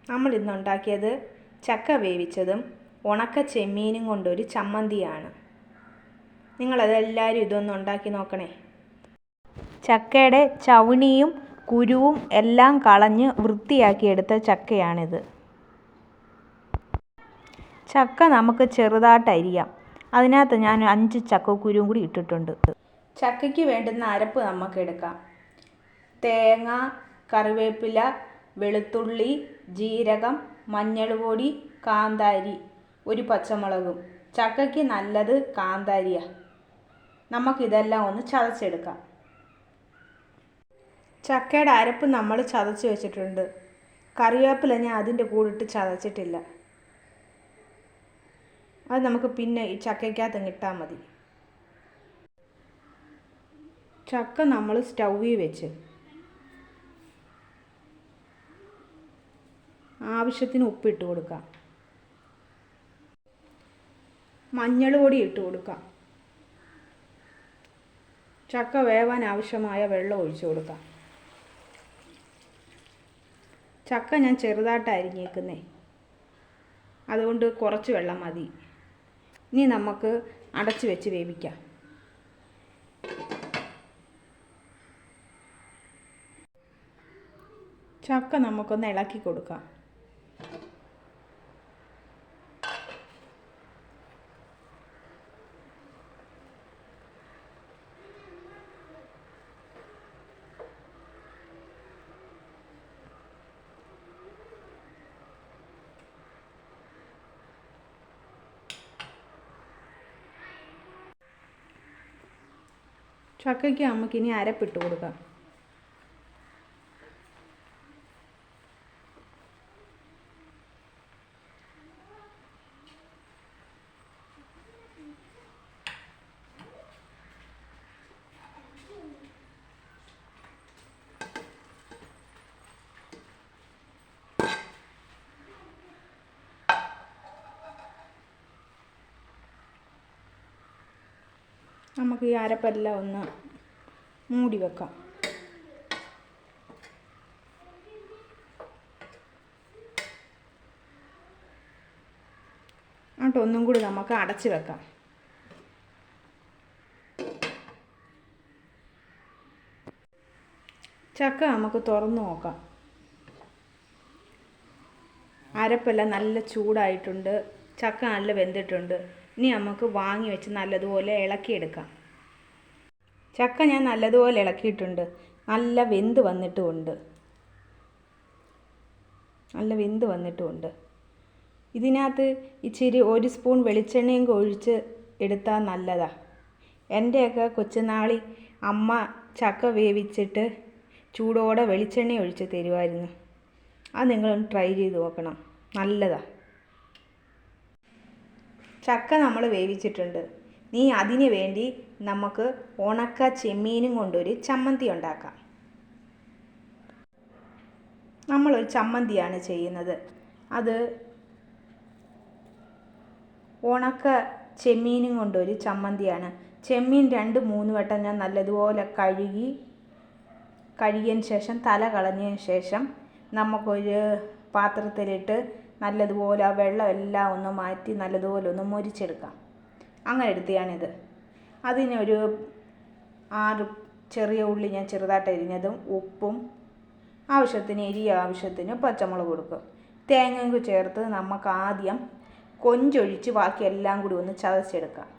നമ്മൾ ഇന്ന് ഉണ്ടാക്കിയത് ചക്ക വേവിച്ചതും ഉണക്ക ചെമ്മീനും കൊണ്ടൊരു ചമ്മന്തിയാണ്. നിങ്ങളതെല്ലാവരും ഇതൊന്ന് ഉണ്ടാക്കി നോക്കണേ. ചക്കയുടെ ചവിണിയും കുരുവും എല്ലാം കളഞ്ഞ് വൃത്തിയാക്കിയെടുത്ത ചക്കയാണിത്. ചക്ക നമുക്ക് ചെറുതായിട്ട് അരിയാം. അതിനകത്ത് ഞാൻ 5 ചക്കക്കുരുവും കൂടി ഇട്ടിട്ടുണ്ട്. ചക്കയ്ക്ക് വേണ്ടുന്ന അരപ്പ് നമുക്ക് എടുക്കാം. തേങ്ങ, കറിവേപ്പില, വെളുത്തുള്ളി, ജീരകം, മഞ്ഞൾപ്പൊടി, കാന്താരി, ഒരു പച്ചമുളകും. ചക്കയ്ക്ക് നല്ലത് കാന്താരിയാണ്. നമുക്കിതെല്ലാം ഒന്ന് ചതച്ചെടുക്കാം. ചക്കയുടെ അരപ്പ് നമ്മൾ ചതച്ച് വെച്ചിട്ടുണ്ട്. കറിവേപ്പില ഞാൻ അതിൻ്റെ കൂടിട്ട് ചതച്ചിട്ടില്ല. അത് നമുക്ക് പിന്നെ ഈ ചക്കയ്ക്കകത്ത് ഇട്ടാൽ മതി. ചക്ക നമ്മൾ സ്റ്റൗവിൽ വെച്ച് ആവശ്യത്തിന് ഉപ്പിട്ട് കൊടുക്കാം. മഞ്ഞൾപ്പൊടി ഇട്ട് കൊടുക്കാം. ചക്ക വേവാൻ ആവശ്യമായ വെള്ളം ഒഴിച്ചു കൊടുക്കാം. ചക്ക ഞാൻ ചെറുതായിട്ട് അരിഞ്ഞേക്കുന്നേ, അതുകൊണ്ട് കുറച്ച് വെള്ളം മതി. ഇനി നമുക്ക് അടച്ച് വെച്ച് വേവിക്കാം. ചക്ക നമുക്കൊന്ന് ഇളക്കി കൊടുക്കാം. ചക്കയ്ക്ക് നമുക്കിനി അരപ്പിട്ട് കൊടുക്കാം. നമുക്ക് ഈ അരപ്പെല്ലാം ഒന്ന് മൂടി വെക്കാം. എന്നിട്ട് ഒന്നും കൂടി നമുക്ക് അടച്ച് വെക്കാം. ചക്ക നമുക്ക് തുറന്ന് നോക്കാം. അരപ്പെല്ലാം നല്ല ചൂടായിട്ടുണ്ട്. ചക്ക നല്ല വെന്തിട്ടുണ്ട്. ഇനി നമുക്ക് വാങ്ങി വെച്ച് നല്ലതുപോലെ ഇളക്കിയെടുക്കാം. ചക്ക ഞാൻ നല്ലതുപോലെ ഇളക്കിയിട്ടുണ്ട്. നല്ല വെന്ത് വന്നിട്ടുമുണ്ട്. ഇതിനകത്ത് ഇച്ചിരി 1 സ്പൂൺ വെളിച്ചെണ്ണയും ഒഴിച്ച് എടുത്താൽ നല്ലതാണ്. എൻ്റെയൊക്കെ കൊച്ചുനാളിൽ അമ്മ ചക്ക വേവിച്ചിട്ട് ചൂടോടെ വെളിച്ചെണ്ണ ഒഴിച്ച് തരുമായിരുന്നു. അത് നിങ്ങളൊന്ന് ട്രൈ ചെയ്ത് നോക്കണം, നല്ലതാണ്. ചക്ക നമ്മൾ വേവിച്ചിട്ടുണ്ട്. നീ അതിന് വേണ്ടി നമുക്ക് ഉണക്ക ചെമ്മീനും കൊണ്ടൊരു ചമ്മന്തി ഉണ്ടാക്കാം. നമ്മളൊരു ചമ്മന്തിയാണ് ചെയ്യുന്നത്. അത് ഉണക്ക ചെമ്മീനും കൊണ്ടൊരു ചമ്മന്തിയാണ്. ചെമ്മീൻ 2-3 വട്ടം ഞാൻ നല്ലതുപോലെ കഴുകിയതിന് ശേഷം തല കളഞ്ഞതിന് ശേഷം നമുക്കൊരു പാത്രത്തിലിട്ട് നല്ലതുപോലെ ആ വെള്ളം എല്ലാം ഒന്ന് മാറ്റി നല്ലതുപോലെ ഒന്ന് മൊരിച്ചെടുക്കാം. അങ്ങനെ എടുത്തതാണിത്. അതിനൊരു 6 ചെറിയ ഉള്ളി ഞാൻ ചെറുതായിട്ട് അരിഞ്ഞതും ഉപ്പും ആവശ്യത്തിന് പച്ചമുളക് കൊടുക്കും. തേങ്ങയും ചേർത്ത് നമുക്ക് ആദ്യം കൊഞ്ചൊഴിച്ച് ബാക്കിയെല്ലാം കൂടി ഒന്ന് ചതച്ചെടുക്കാം.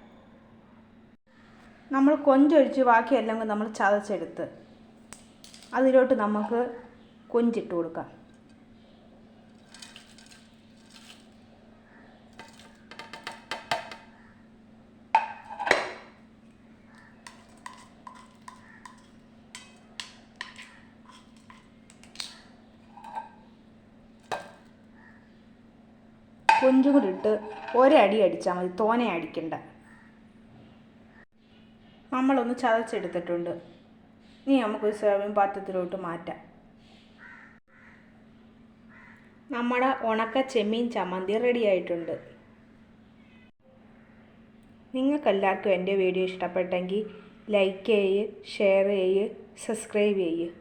നമ്മൾ കൊഞ്ചൊഴിച്ച് ബാക്കിയെല്ലാം കൂടി നമ്മൾ ചതച്ചെടുത്ത് അതിലോട്ട് നമുക്ക് കൊഞ്ചിട്ട് കൊടുക്കാം. കൊഞ്ചും കൂടി ഇട്ട് ഒരടി അടിച്ചാൽ മതി, തോനെ അടിക്കണ്ട. നമ്മളൊന്ന് ചതച്ചെടുത്തിട്ടുണ്ട്. ഇനി നമുക്കൊരു സെർവിങ് പാത്രത്തിലോട്ട് മാറ്റാം. നമ്മുടെ ഉണക്ക ചെമ്മീൻ ചമ്മന്തി റെഡി ആയിട്ടുണ്ട്. നിങ്ങൾക്കെല്ലാവർക്കും എൻ്റെ വീഡിയോ ഇഷ്ടപ്പെട്ടെങ്കിൽ ലൈക്ക് ചെയ്യുക, ഷെയർ ചെയ്യുക, സബ്സ്ക്രൈബ് ചെയ്യുക.